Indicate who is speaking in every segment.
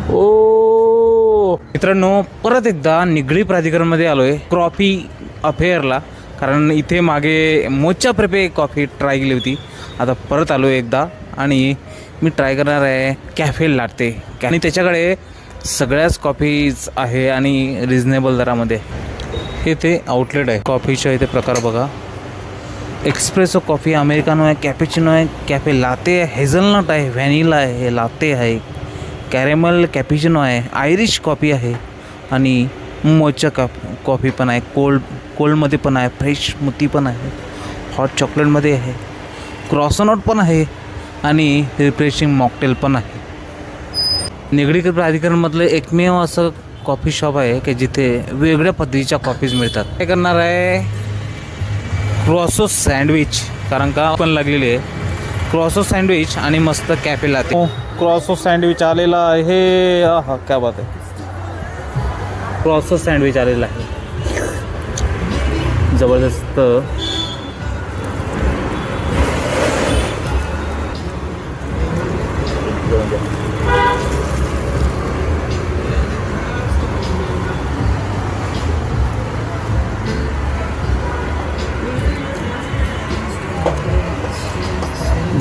Speaker 1: ओ मित्रांनो, परत एकदा निगडी प्राधिकरणमध्ये आलो आहे कॉफी अफेअरला. कारण इथे मागे मोचा प्रेपे कॉफी ट्राय केली होती. आता परत आलो आहे एकदा आणि मी ट्राय करणार आहे कॅफे लाटे. आणि त्याच्याकडे सगळ्याच कॉफीज आहे आणि रिजनेबल दरामध्ये. इथे आउटलेट आहे कॉफीच्या. इथे प्रकार बघा, एक्सप्रेसो कॉफी, अमेरिकानो आहे, कॅपेचिनो आहे, कॅफे लाटे आहे, हेझलनट आहे, व्हॅनिला आहे, लाटे आहे, कॅरेमल कॅपिचिनो आहे, आयरिश कॉफी आहे आणि मोचा कॉफी पण आहे. कोल्डमध्ये पण आहे, फ्रेश मोती पण आहे, हॉट चॉकलेटमध्ये आहे, क्रॉसनट पण आहे आणि रिफ्रेशिंग मॉकटेल पण आहे. निगडी प्राधिकरणमधलं एकमेव असं कॉफी शॉप आहे की जिथे वेगळ्या पद्धतीच्या कॉफीज मिळतात. काय करणार आहे क्रॉसो सँडविच, कारण का पण लागलेली आहे क्रॉसो सँडविच आणि मस्त कॅफे लाटे. क्रॉसो सँडविच आलेला आहे. हा क्या बात आहे, क्रॉसो सँडविच आलेला आहे, जबरदस्त.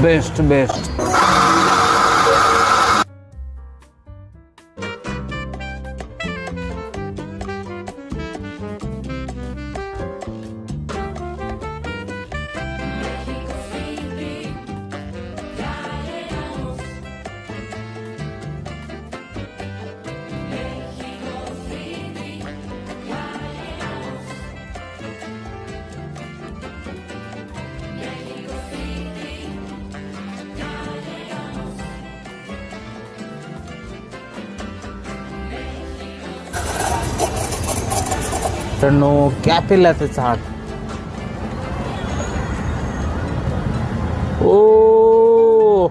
Speaker 1: Best best. मित्रांनो, कॅफे लाटे चाट. ओ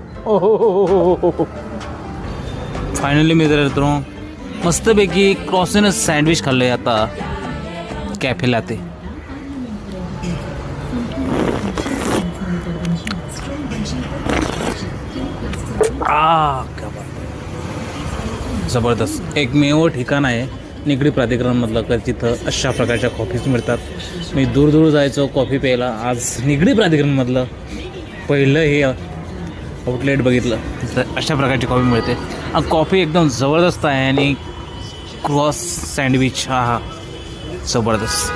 Speaker 1: फायनली मित्रांनो मस्तपैकी क्रॉसनच सँडविच खाल्लंय आता कॅफे लाटे. जबरदस्त. एकमेव ठिकाण आहे निगडी प्राधिकरणमधलं का जिथं अशा प्रकारच्या कॉफीज मिळतात. मी दूर दूर जायचो कॉफी प्यायला, आज निगडी प्राधिकरणमधलं पहिलं हे आउटलेट बघितलं तिथं अशा प्रकारची कॉफी मिळते. कॉफी एकदम जबरदस्त आहे आणि क्रॉस सँडविच हा जबरदस्त.